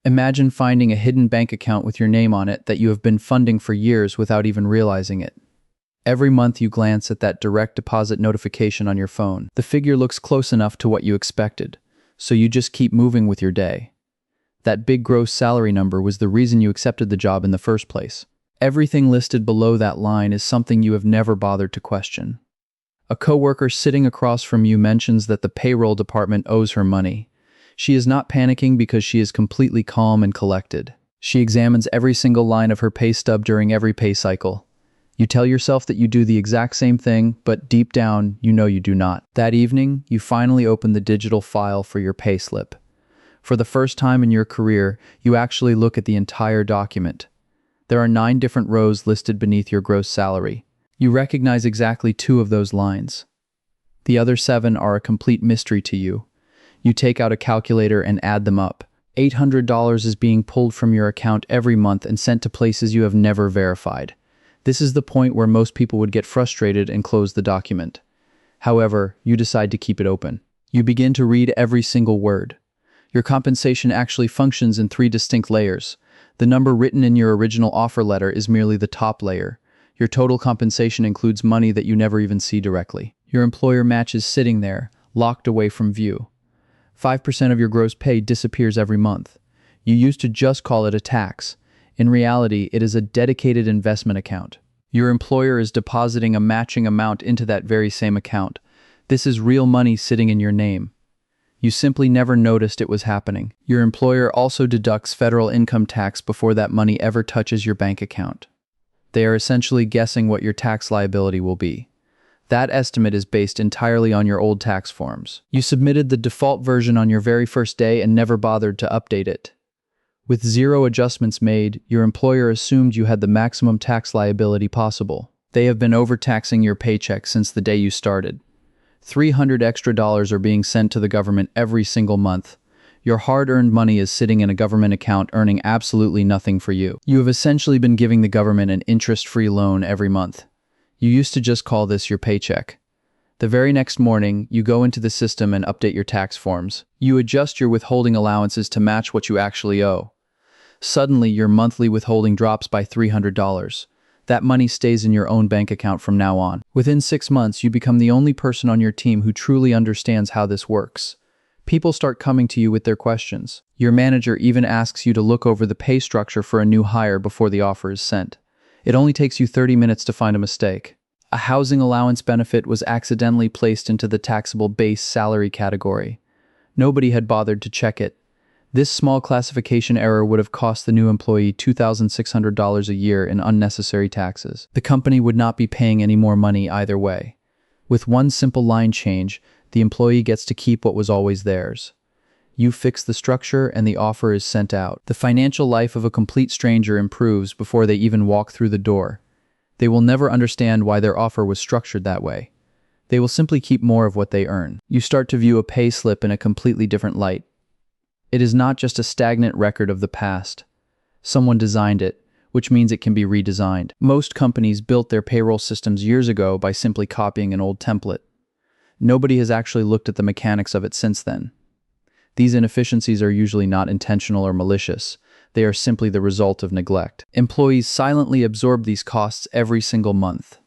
Imagine finding a hidden bank account with your name on it that you have been funding for years without even realizing it. Every month you glance at that direct deposit notification on your phone. The figure looks close enough to what you expected, so you just keep moving with your day. That big gross salary number was the reason you accepted the job in the first place. Everything listed below that line is something you have never bothered to question. A coworker sitting across from you mentions that the payroll department owes her money. She is not panicking because she is completely calm and collected. She examines every single line of her pay stub during every pay cycle. You tell yourself that you do the exact same thing, but deep down, you know you do not. That evening, you finally open the digital file for your pay slip. For the first time in your career, you actually look at the entire document. There are 9 different rows listed beneath your gross salary. You recognize exactly 2 of those lines. The other 7 are a complete mystery to you. You take out a calculator and add them up. $800 is being pulled from your account every month and sent to places you have never verified. This is the point where most people would get frustrated and close the document. However, you decide to keep it open. You begin to read every single word. Your compensation actually functions in 3 distinct layers. The number written in your original offer letter is merely the top layer. Your total compensation includes money that you never even see directly. Your employer match is sitting there, locked away from view. 5% of your gross pay disappears every month. You used to just call it a tax. In reality, it is a dedicated investment account. Your employer is depositing a matching amount into that very same account. This is real money sitting in your name. You simply never noticed it was happening. Your employer also deducts federal income tax before that money ever touches your bank account. They are essentially guessing what your tax liability will be. That estimate is based entirely on your old tax forms. You submitted the default version on your very first day and never bothered to update it. With 0 adjustments made, your employer assumed you had the maximum tax liability possible. They have been overtaxing your paycheck since the day you started. $300 extra are being sent to the government every single month. Your hard-earned money is sitting in a government account earning absolutely nothing for you. You have essentially been giving the government an interest-free loan every month. You used to just call this your paycheck. The very next morning, you go into the system and update your tax forms. You adjust your withholding allowances to match what you actually owe. Suddenly, your monthly withholding drops by $300. That money stays in your own bank account from now on. Within 6 months, you become the only person on your team who truly understands how this works. People start coming to you with their questions. Your manager even asks you to look over the pay structure for a new hire before the offer is sent. It only takes you 30 minutes to find a mistake. A housing allowance benefit was accidentally placed into the taxable base salary category. Nobody had bothered to check it. This small classification error would have cost the new employee $2,600 a year in unnecessary taxes. The company would not be paying any more money either way. With one simple line change, the employee gets to keep what was always theirs. You fix the structure and the offer is sent out. The financial life of a complete stranger improves before they even walk through the door. They will never understand why their offer was structured that way. They will simply keep more of what they earn. You start to view a pay slip in a completely different light. It is not just a stagnant record of the past. Someone designed it, which means it can be redesigned. Most companies built their payroll systems years ago by simply copying an old template. Nobody has actually looked at the mechanics of it since then. These inefficiencies are usually not intentional or malicious. They are simply the result of neglect. Employees silently absorb these costs every single month.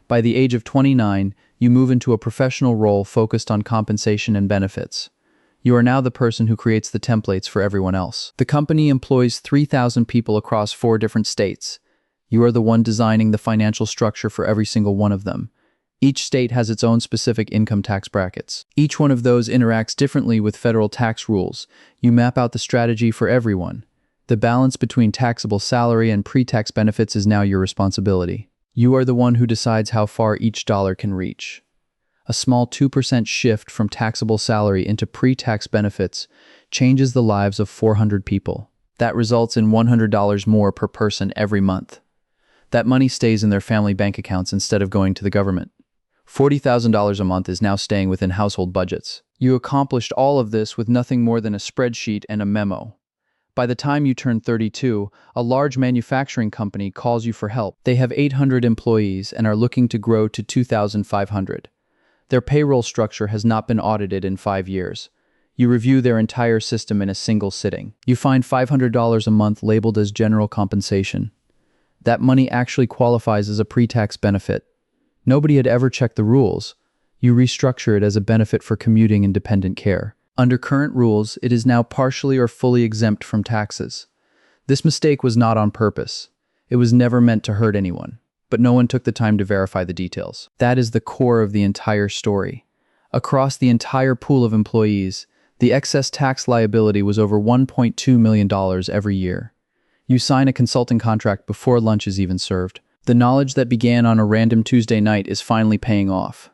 By the age of 29, you move into a professional role focused on compensation and benefits. You are now the person who creates the templates for everyone else. The company employs 3,000 people across 4 different states. You are the one designing the financial structure for every single one of them. Each state has its own specific income tax brackets. Each one of those interacts differently with federal tax rules. You map out the strategy for everyone. The balance between taxable salary and pre-tax benefits is now your responsibility. You are the one who decides how far each dollar can reach. A small 2% shift from taxable salary into pre-tax benefits changes the lives of 400 people. That results in $100 more per person every month. That money stays in their family bank accounts instead of going to the government. $40,000 a month is now staying within household budgets. You accomplished all of this with nothing more than a spreadsheet and a memo. By the time you turn 32, a large manufacturing company calls you for help. They have 800 employees and are looking to grow to 2,500. Their payroll structure has not been audited in 5 years. You review their entire system in a single sitting. You find $500 a month labeled as general compensation. That money actually qualifies as a pre-tax benefit. Nobody had ever checked the rules. You restructure it as a benefit for commuting and dependent care. Under current rules, it is now partially or fully exempt from taxes. This mistake was not on purpose. It was never meant to hurt anyone, but no one took the time to verify the details. That is the core of the entire story. Across the entire pool of employees, the excess tax liability was over $1.2 million every year. You sign a consulting contract before lunch is even served. The knowledge that began on a random Tuesday night is finally paying off.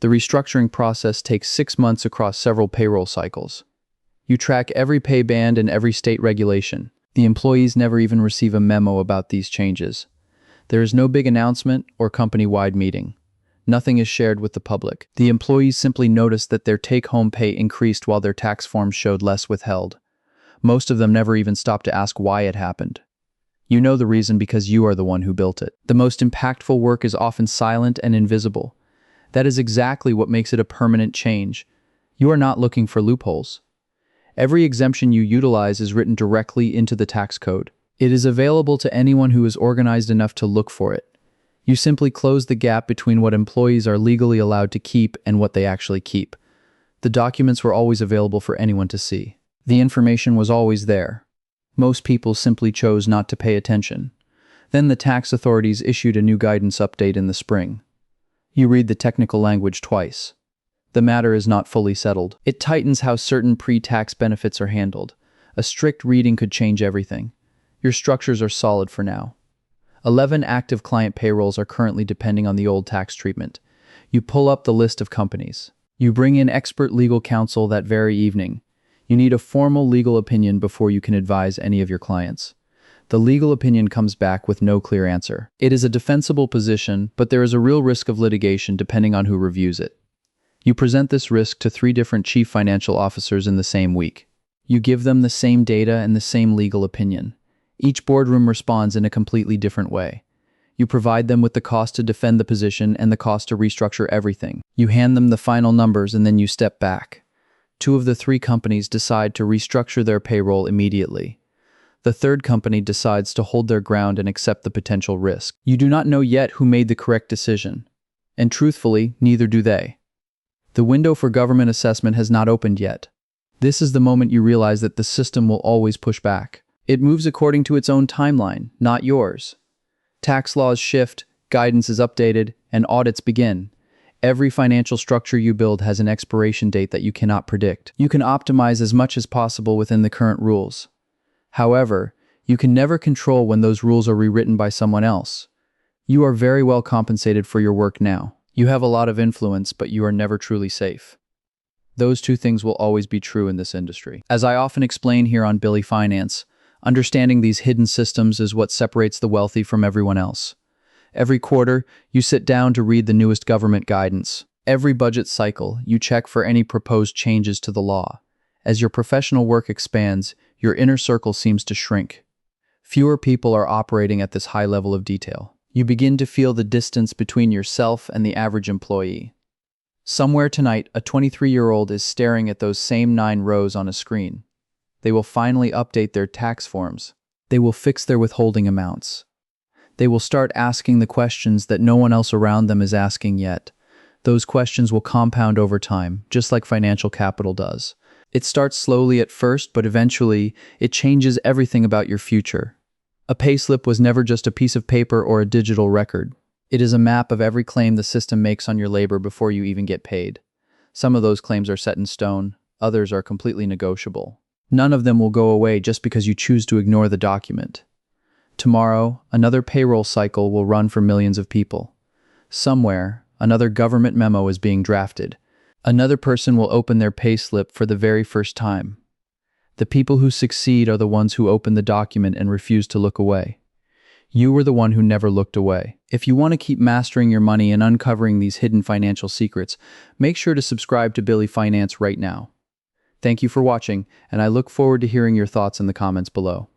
The restructuring process takes 6 months across several payroll cycles. You track every pay band and every state regulation. The employees never even receive a memo about these changes. There is no big announcement or company-wide meeting. Nothing is shared with the public. The employees simply notice that their take-home pay increased while their tax forms showed less withheld. Most of them never even stop to ask why it happened. You know the reason because you are the one who built it. The most impactful work is often silent and invisible. That is exactly what makes it a permanent change. You are not looking for loopholes. Every exemption you utilize is written directly into the tax code. It is available to anyone who is organized enough to look for it. You simply close the gap between what employees are legally allowed to keep and what they actually keep. The documents were always available for anyone to see. The information was always there. Most people simply chose not to pay attention. Then the tax authorities issued a new guidance update in the spring. You read the technical language twice. The matter is not fully settled. It tightens how certain pre-tax benefits are handled. A strict reading could change everything. Your structures are solid for now. 11 active client payrolls are currently depending on the old tax treatment. You pull up the list of companies. You bring in expert legal counsel that very evening. You need a formal legal opinion before you can advise any of your clients. The legal opinion comes back with no clear answer. It is a defensible position, but there is a real risk of litigation depending on who reviews it. You present this risk to 3 different chief financial officers in the same week. You give them the same data and the same legal opinion. Each boardroom responds in a completely different way. You provide them with the cost to defend the position and the cost to restructure everything. You hand them the final numbers and then you step back. 2 of the 3 companies decide to restructure their payroll immediately. The 3rd company decides to hold their ground and accept the potential risk. You do not know yet who made the correct decision. And truthfully, neither do they. The window for government assessment has not opened yet. This is the moment you realize that the system will always push back. It moves according to its own timeline, not yours. Tax laws shift, guidance is updated, and audits begin. Every financial structure you build has an expiration date that you cannot predict. You can optimize as much as possible within the current rules. However, you can never control when those rules are rewritten by someone else. You are very well compensated for your work now. You have a lot of influence, but you are never truly safe. Those 2 things will always be true in this industry. As I often explain here on Billy Finance, understanding these hidden systems is what separates the wealthy from everyone else. Every quarter, you sit down to read the newest government guidance. Every budget cycle, you check for any proposed changes to the law. As your professional work expands, your inner circle seems to shrink. Fewer people are operating at this high level of detail. You begin to feel the distance between yourself and the average employee. Somewhere tonight, a 23-year-old is staring at those same 9 rows on a screen. They will finally update their tax forms. They will fix their withholding amounts. They will start asking the questions that no one else around them is asking yet. Those questions will compound over time, just like financial capital does. It starts slowly at first, but eventually, it changes everything about your future. A payslip was never just a piece of paper or a digital record. It is a map of every claim the system makes on your labor before you even get paid. Some of those claims are set in stone, others are completely negotiable. None of them will go away just because you choose to ignore the document. Tomorrow, another payroll cycle will run for millions of people. Somewhere, another government memo is being drafted. Another person will open their payslip for the very first time. The people who succeed are the ones who open the document and refuse to look away. You were the one who never looked away. If you want to keep mastering your money and uncovering these hidden financial secrets, make sure to subscribe to Billy Finance right now. Thank you for watching, and I look forward to hearing your thoughts in the comments below.